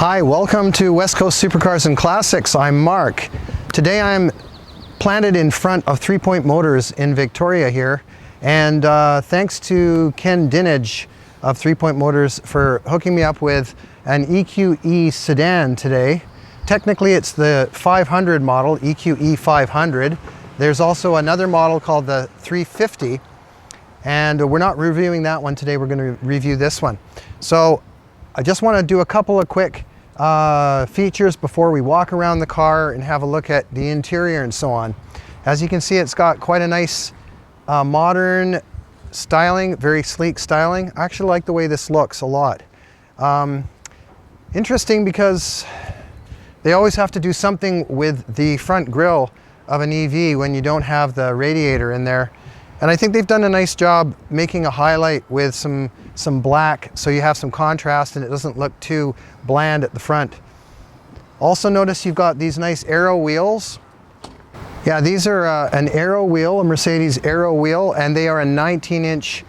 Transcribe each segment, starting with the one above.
Hi, welcome to West Coast Supercars and Classics. I'm Mark. Today I'm planted in front of 3 Point Motors in Victoria here, and thanks to Ken Dinage of 3 Point Motors for hooking me up with an EQE sedan today. Technically it's the 500 model, EQE 500. There's also another model called the 350, and we're not reviewing that one today. We're going to review this one. So I just want to do a couple of quick features before we walk around the car and have a look at the interior and so on. As you can see, it's got quite a nice modern styling, very sleek styling. I actually like the way this looks a lot. Interesting because they always have to do something with the front grille of an EV when you don't have the radiator in there. And I think they've done a nice job making a highlight with some black, so you have some contrast and it doesn't look too bland at the front. Also notice you've got these nice aero wheels. Yeah, these are an aero wheel, a Mercedes aero wheel, and they are a 19-inch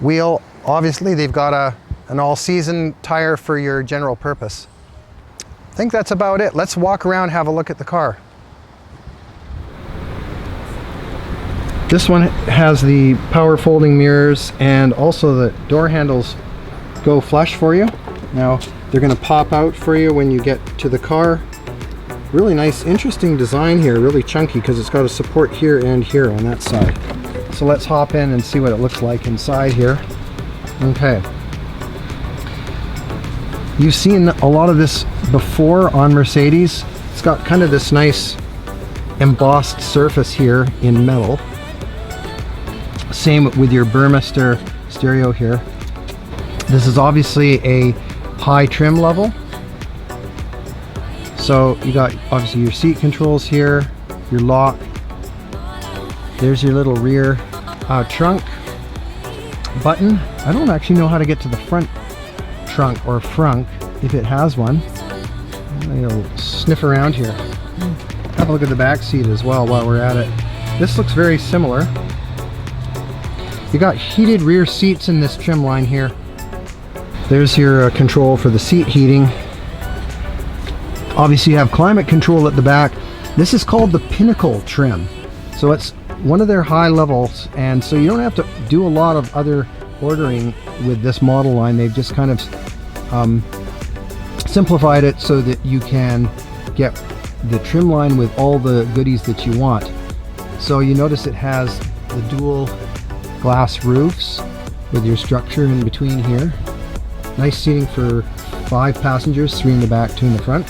wheel. Obviously they've got an all-season tire for your general purpose. I think that's about it. Let's walk around and have a look at the car. This one has the power folding mirrors, and also the door handles go flush for you. Now they're going to pop out for you when you get to the car. Really nice, interesting design here, really chunky because it's got a support here and here on that side. So let's hop in and see what it looks like inside here. Okay. You've seen a lot of this before on Mercedes. It's got kind of this nice embossed surface here in metal. Same with your Burmester stereo here. This is obviously a high trim level. So you got obviously your seat controls here, your lock. There's your little rear trunk button. I don't actually know how to get to the front trunk or frunk, if it has one. I'll sniff around here. Have a look at the back seat as well while we're at it. This looks very similar. You got heated rear seats in this trim line here. There's your control for the seat heating. Obviously you have climate control at the back. This is called the Pinnacle trim. So it's one of their high levels, and so you don't have to do a lot of other ordering with this model line. They've just kind of simplified it so that you can get the trim line with all the goodies that you want. So you notice it has the dual glass roofs with your structure in between here. Nice seating for 5 passengers, 3 in the back, 2 in the front.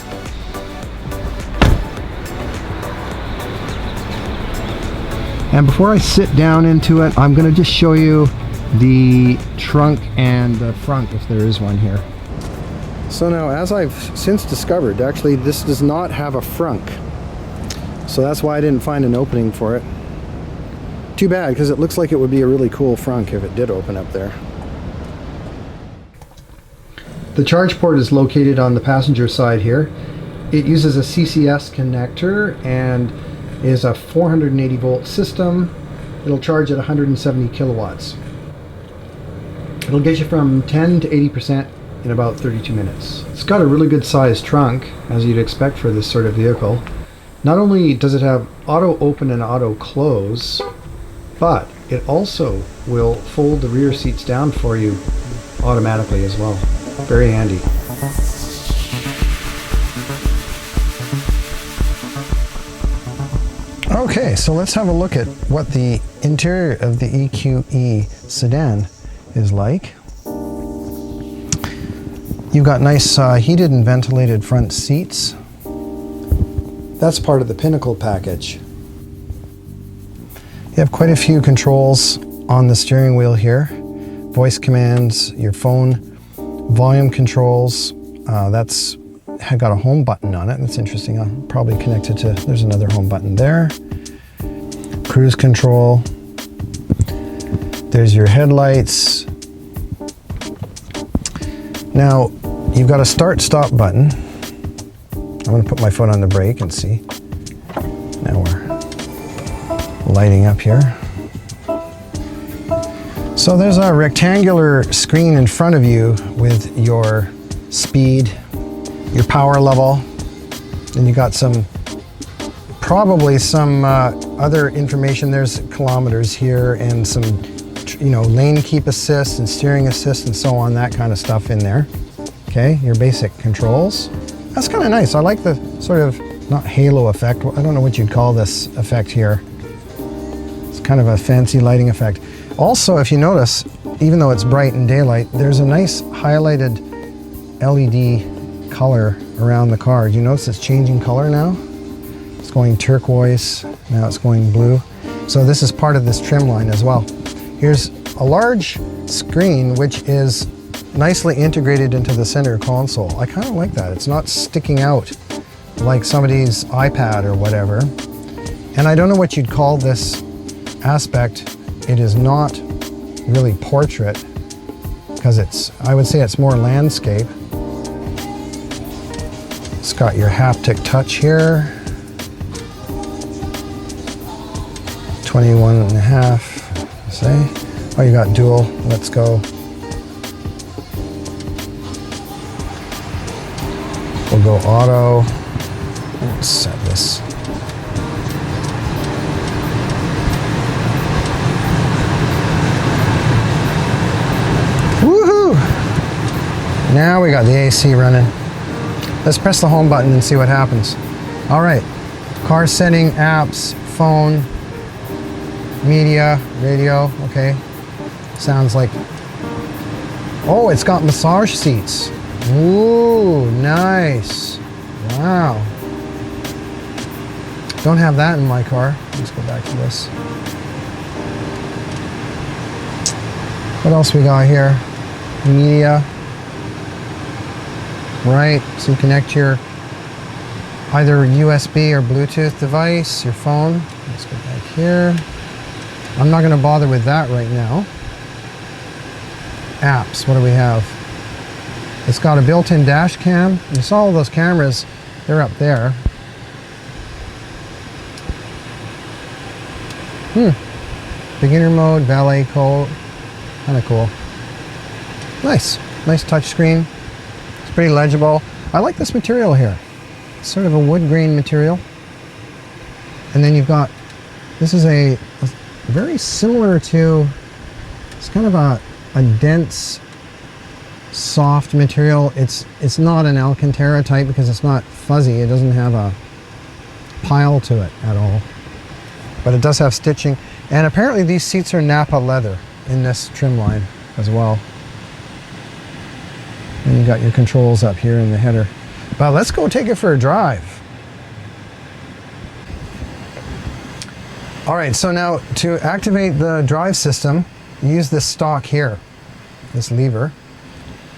And before I sit down into it, I'm going to just show you the trunk and the front, if there is one here. So now, as I've since discovered, actually this does not have a frunk. So that's why I didn't find an opening for it. Too bad, because it looks like it would be a really cool frunk if it did open up there. The charge port is located on the passenger side here. It uses a CCS connector and is a 480 volt system. It'll charge at 170 kilowatts. It'll get you from 10 to 80% in about 32 minutes. It's got a really good sized trunk, as you'd expect for this sort of vehicle. Not only does it have auto open and auto close, but it also will fold the rear seats down for you automatically as well. Very handy. Okay, so let's have a look at what the interior of the EQE sedan is like. You've got nice heated and ventilated front seats. That's part of the Pinnacle package. You have quite a few controls on the steering wheel here. Voice commands, your phone, volume controls. That's got a home button on it. That's interesting. I'll probably connect it to, there's another home button there. Cruise control. There's your headlights. Now, you've got a start-stop button. I'm going to put my foot on the brake and see. Now we're lighting up here. So there's a rectangular screen in front of you with your speed, your power level. Then you got some, probably some other information. There's kilometers here and some, lane keep assist and steering assist and so on, that kind of stuff in there. Okay, your basic controls. That's kind of nice. I like the sort of, not halo effect, I don't know what you'd call this effect here. It's kind of a fancy lighting effect. Also, if you notice, even though it's bright in daylight, there's a nice highlighted LED color around the car. Do you notice it's changing color now? It's going turquoise, now it's going blue. So this is part of this trim line as well. Here's a large screen which is nicely integrated into the center console. I kind of like that. It's not sticking out like somebody's iPad or whatever. And I don't know what you'd call this aspect. It is not really portrait because I would say it's more landscape. It's got your haptic touch here. 21.5, say. Oh, you got dual, let's go. We'll go auto. Let's set this. Woohoo! Now we got the AC running. Let's press the home button and see what happens. All right, car setting, apps, phone, media, radio, okay. Sounds like, oh, it's got massage seats. Ooh, nice. Wow. Don't have that in my car. Let's go back to this. What else we got here? Media. Right, so you connect your either USB or Bluetooth device, your phone. Let's go back here. I'm not going to bother with that right now. Apps, what do we have? It's got a built-in dash cam. You saw all those cameras, they're up there. Beginner mode, valet code, kind of cool. Nice touch screen. It's pretty legible. I like this material here. It's sort of a wood grain material. And then you've got, this is a very similar to, it's kind of a dense, soft material. It's not an Alcantara type because it's not fuzzy. It doesn't have a pile to it at all. But it does have stitching. And apparently these seats are Napa leather in this trim line as well. And you got your controls up here in the header. Well, let's go take it for a drive. All right, so now to activate the drive system, use this stalk here, this lever.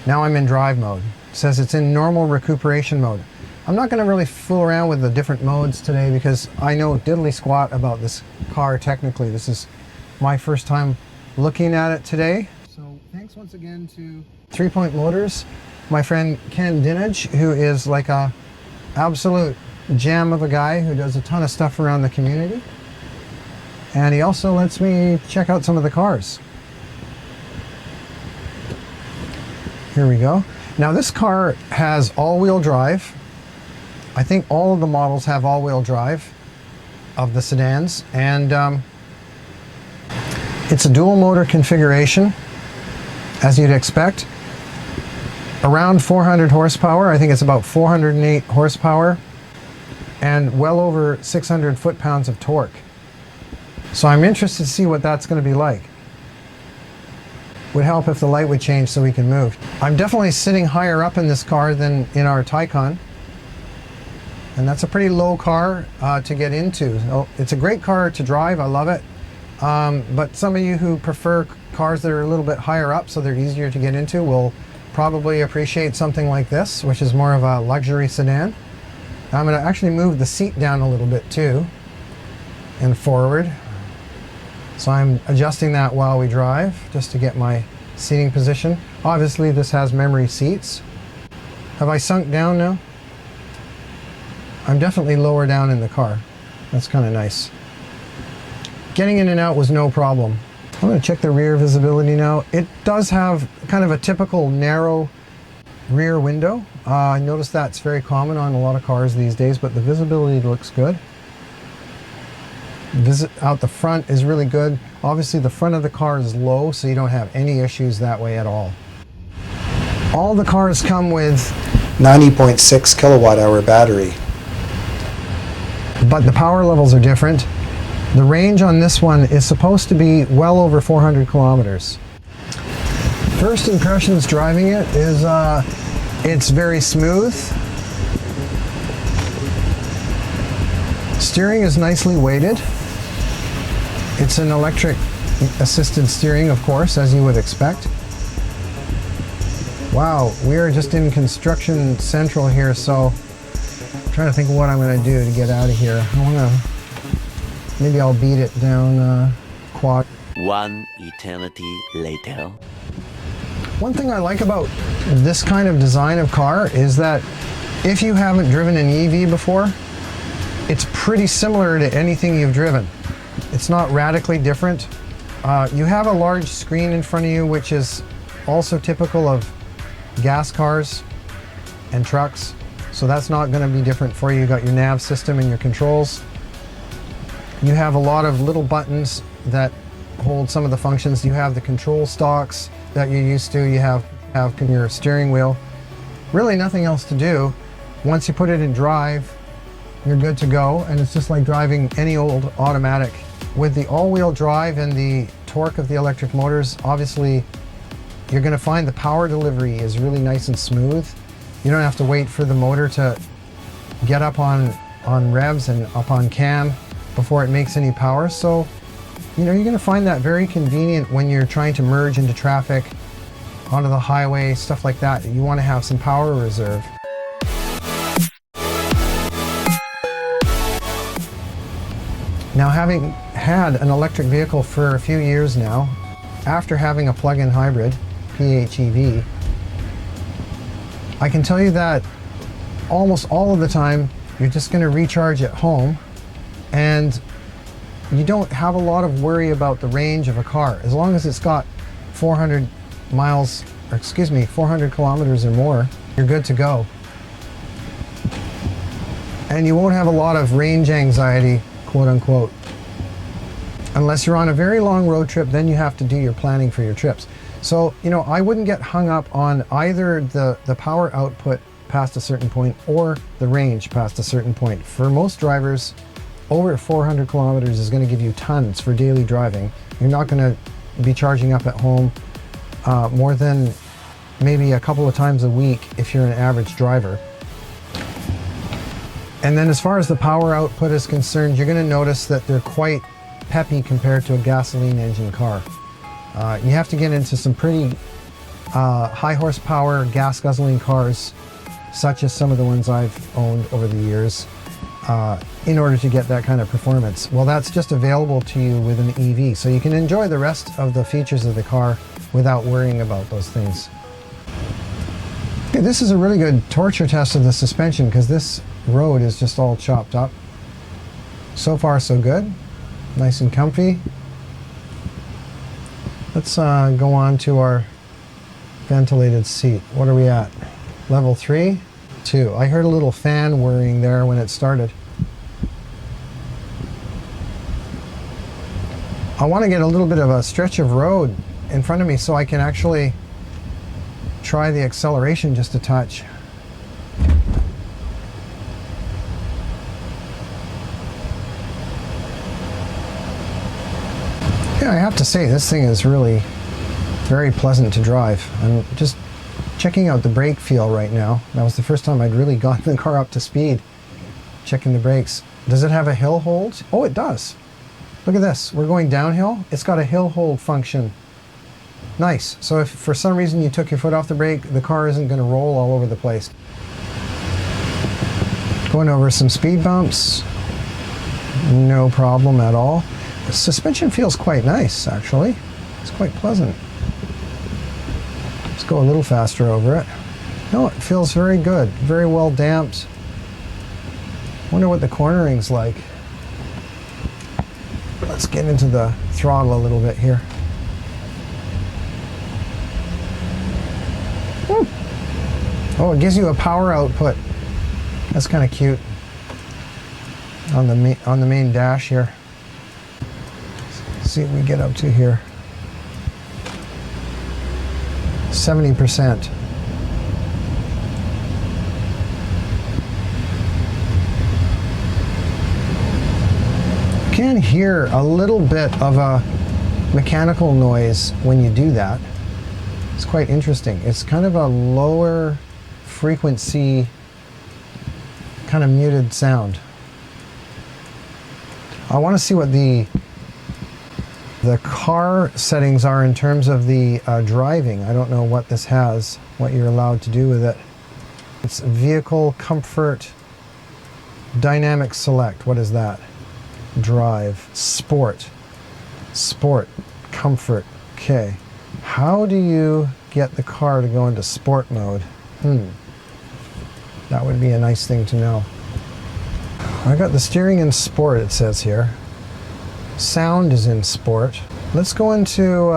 Now I'm in drive mode. It says it's in normal recuperation mode. I'm not going to really fool around with the different modes today because I know diddly squat about this car technically. This is my first time looking at it today. So thanks once again to 3 Point Motors, my friend Ken Dinage, who is like a absolute gem of a guy who does a ton of stuff around the community. And he also lets me check out some of the cars. Here we go. Now this car has all-wheel drive. I think all of the models have all-wheel drive of the sedans, and it's a dual motor configuration, as you'd expect. Around 400 horsepower. I think it's about 408 horsepower and well over 600 foot-pounds of torque. So I'm interested to see what that's going to be like. Would help if the light would change so we can move. I'm definitely sitting higher up in this car than in our Taycan. And that's a pretty low car to get into. So it's a great car to drive, I love it. But some of you who prefer cars that are a little bit higher up so they're easier to get into will probably appreciate something like this, which is more of a luxury sedan. I'm going to actually move the seat down a little bit too, and forward. So I'm adjusting that while we drive, just to get my seating position. Obviously this has memory seats. Have I sunk down now? I'm definitely lower down in the car. That's kind of nice. Getting in and out was no problem. I'm going to check the rear visibility now. It does have kind of a typical narrow rear window, I noticed that's very common on a lot of cars these days, but the visibility looks good. Out the front is really good. Obviously the front of the car is low, so you don't have any issues that way at all. All the cars come with 90.6 kilowatt hour battery. But the power levels are different. The range on this one is supposed to be well over 400 kilometers. First impressions driving it is it's very smooth. Steering is nicely weighted. It's an electric assisted steering, of course, as you would expect. Wow, we are just in construction central here, so I'm trying to think of what I'm going to do to get out of here. Maybe I'll beat it down quad. One eternity later. One thing I like about this kind of design of car is that if you haven't driven an EV before, it's pretty similar to anything you've driven. It's not radically different. You have a large screen in front of you, which is also typical of gas cars and trucks. So that's not going to be different for you. You got your nav system and your controls. You have a lot of little buttons that hold some of the functions. You have the control stalks that you're used to. You have your steering wheel. Really nothing else to do. Once you put it in drive, you're good to go, and it's just like driving any old automatic. With the all-wheel drive and the torque of the electric motors, obviously you're going to find the power delivery is really nice and smooth. You don't have to wait for the motor to get up on revs and up on cam before it makes any power. So, you know, you're going to find that very convenient when you're trying to merge into traffic, onto the highway, stuff like that. You want to have some power reserve. Now, having had an electric vehicle for a few years now, after having a plug-in hybrid, PHEV, I can tell you that almost all of the time you're just going to recharge at home, and you don't have a lot of worry about the range of a car. As long as it's got 400 kilometers or more, you're good to go. And you won't have a lot of range anxiety, quote unquote. Unless you're on a very long road trip, then you have to do your planning for your trips. So, you know, I wouldn't get hung up on either the power output past a certain point or the range past a certain point. For most drivers, over 400 kilometers is going to give you tons for daily driving. You're not going to be charging up at home more than maybe a couple of times a week if you're an average driver. And then as far as the power output is concerned, you're going to notice that they're quite peppy compared to a gasoline engine car. You have to get into some pretty high horsepower gas guzzling cars, such as some of the ones I've owned over the years, in order to get that kind of performance. Well, that's just available to you with an EV, so you can enjoy the rest of the features of the car without worrying about those things. Okay, this is a really good torture test of the suspension because this road is just all chopped up. So far so good, nice and comfy. Let's go on to our ventilated seat. What are we at? Level 3, 2. I heard a little fan whirring there when it started. I want to get a little bit of a stretch of road in front of me so I can actually try the acceleration just a touch. Yeah, I have to say this thing is really very pleasant to drive. I'm just checking out the brake feel right now. That was the first time I'd really gotten the car up to speed. Checking the brakes. Does it have a hill hold? Oh, it does. Look at this. We're going downhill. It's got a hill hold function. Nice. So if for some reason you took your foot off the brake, the car isn't going to roll all over the place. Going over some speed bumps. No problem at all. The suspension feels quite nice, actually. It's quite pleasant. Let's go a little faster over it. No, it feels very good. Very well damped. Wonder what the cornering's like. Let's get into the throttle a little bit here. Oh, it gives you a power output. That's kind of cute. On the main dash here. Let's see what we get up to here. 70%. You can hear a little bit of a mechanical noise when you do that. It's quite interesting. It's kind of a lower frequency, kind of muted sound. I want to see what the car settings are in terms of the driving. I don't know what this has, what you're allowed to do with it. It's vehicle comfort, dynamic select. What is that? Drive, sport, comfort. Okay. How do you get the car to go into sport mode? That would be a nice thing to know. I got the steering in sport, it says here. Sound is in sport. Let's go into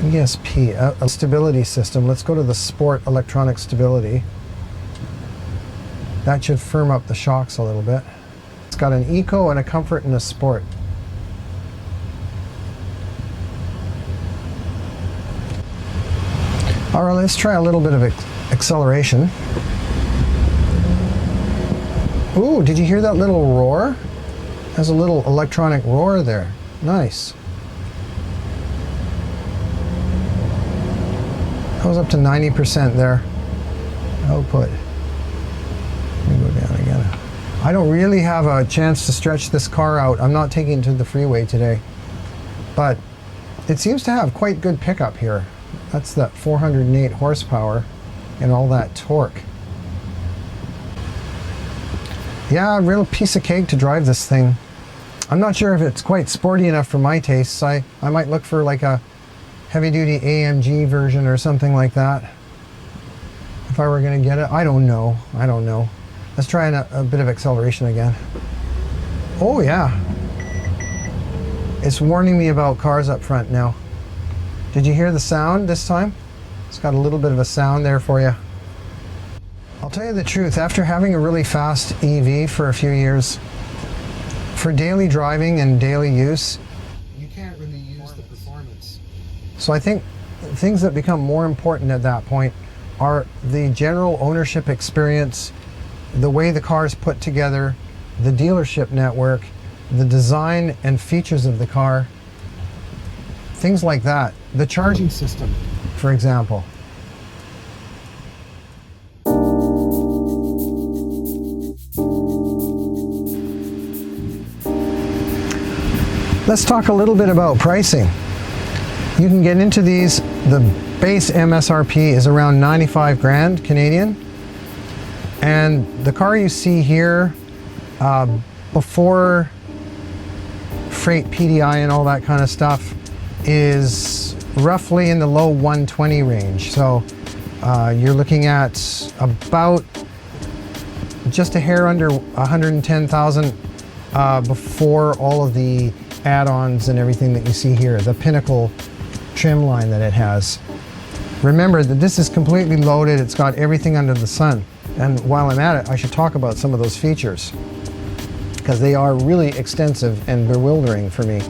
ESP, a stability system. Let's go to the sport electronic stability. That should firm up the shocks a little bit. It's got an eco and a comfort and a sport. All right, let's try a little bit of acceleration. Ooh, did you hear that little roar? There's a little electronic roar there. Nice. That was up to 90% there. Output. Let me go down again. I don't really have a chance to stretch this car out. I'm not taking it to the freeway today. But it seems to have quite good pickup here. That's that 408 horsepower and all that torque. Yeah, a real piece of cake to drive this thing. I'm not sure if it's quite sporty enough for my tastes. I might look for like a heavy-duty AMG version or something like that. If I were going to get it. I don't know. Let's try a bit of acceleration again. Oh yeah. It's warning me about cars up front now. Did you hear the sound this time? It's got a little bit of a sound there for you. I'll tell you the truth, after having a really fast EV for a few years, for daily driving and daily use, you can't really use the performance. So I think things that become more important at that point are the general ownership experience, the way the car is put together, the dealership network, the design and features of the car, things like that. The charging system, for example. Let's talk a little bit about pricing. You can get into these, the base MSRP is around 95 grand Canadian. And the car you see here, before freight PDI and all that kind of stuff, is roughly in the low 120 range. So you're looking at about just a hair under 110,000 before all of the add-ons and everything that you see here, the Pinnacle trim line that it has. Remember that this is completely loaded, it's got everything under the sun. And while I'm at it, I should talk about some of those features, because they are really extensive and bewildering for me.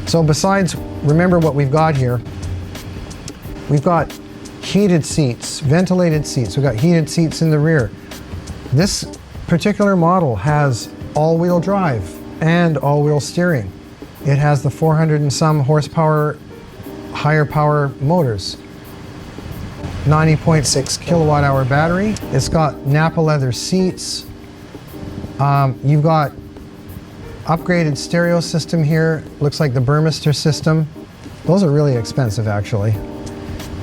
So besides, remember what we've got here. We've got heated seats, ventilated seats. We've got heated seats in the rear. This particular model has all-wheel drive and all-wheel steering. It has the 400 and some horsepower, higher power motors. 90.6 kilowatt hour battery. It's got Napa leather seats. You've got upgraded stereo system here. Looks like the Burmester system. Those are really expensive actually.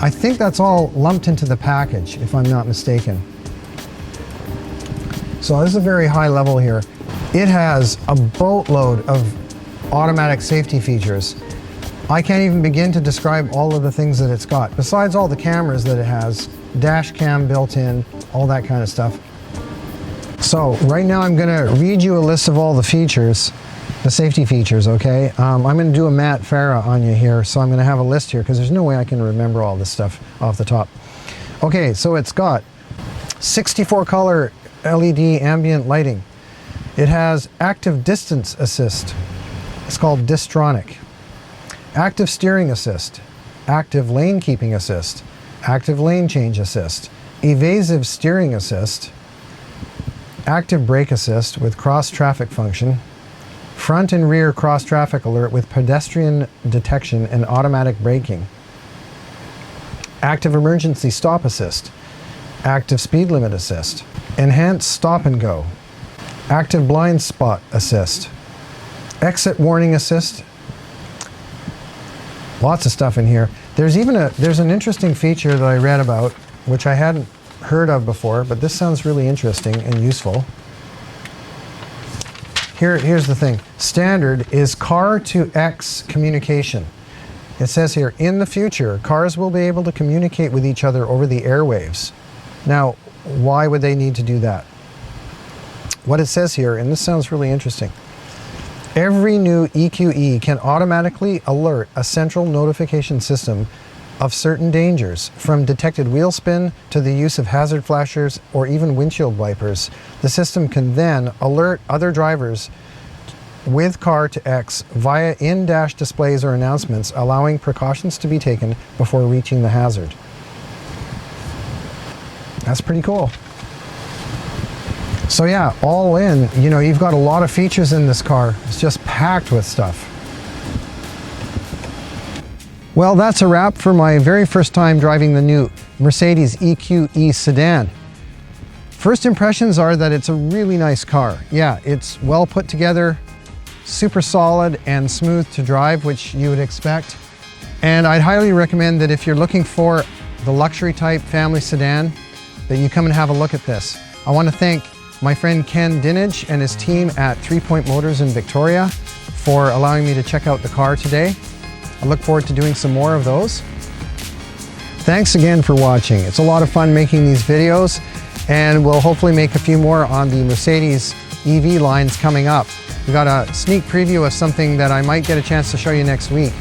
I think that's all lumped into the package, if I'm not mistaken. So this is a very high level here. It has a boatload of automatic safety features. I can't even begin to describe all of the things that it's got, besides all the cameras that it has, dash cam built in, all that kind of stuff. So right now I'm going to read you a list of all the features, the safety features, okay? I'm going to do a Matt Farah on you here, so I'm going to have a list here because there's no way I can remember all this stuff off the top. Okay, so it's got 64 color LED ambient lighting. It has active distance assist. It's called Distronic. Active steering assist, active lane keeping assist, active lane change assist, evasive steering assist, active brake assist with cross traffic function, front and rear cross traffic alert with pedestrian detection and automatic braking, active emergency stop assist, active speed limit assist, enhanced stop and go, active blind spot assist, exit warning assist. Lots of stuff in here. There's an interesting feature that I read about, which I hadn't heard of before, but this sounds really interesting and useful. Here's the thing. Standard is car to X communication. It says here, in the future, cars will be able to communicate with each other over the airwaves. Now, why would they need to do that? What it says here, and this sounds really interesting, every new EQE can automatically alert a central notification system of certain dangers, from detected wheel spin to the use of hazard flashers or even windshield wipers. The system can then alert other drivers with car to X via in-dash displays or announcements, allowing precautions to be taken before reaching the hazard. That's pretty cool. So yeah, all in, you know, you've got a lot of features in this car. It's just packed with stuff. Well, that's a wrap for my very first time driving the new Mercedes EQE Sedan. First impressions are that it's a really nice car. Yeah, it's well put together, super solid and smooth to drive, which you would expect. And I'd highly recommend that if you're looking for the luxury type family sedan, that you come and have a look at this. I want to thank my friend Ken Dinage and his team at 3 Point Motors in Victoria for allowing me to check out the car today. I look forward to doing some more of those. Thanks again for watching. It's a lot of fun making these videos, and we'll hopefully make a few more on the Mercedes EV lines coming up. We got a sneak preview of something that I might get a chance to show you next week.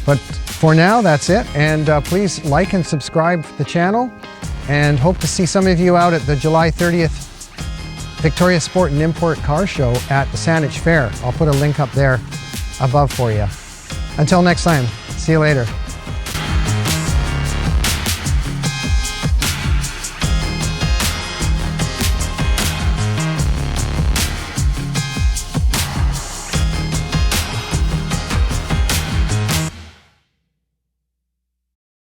But for now, that's it, and please like and subscribe to the channel, and hope to see some of you out at the July 30th Victoria Sport and Import Car Show at the Saanich Fair. I'll put a link up there above for you. Until next time, see you later.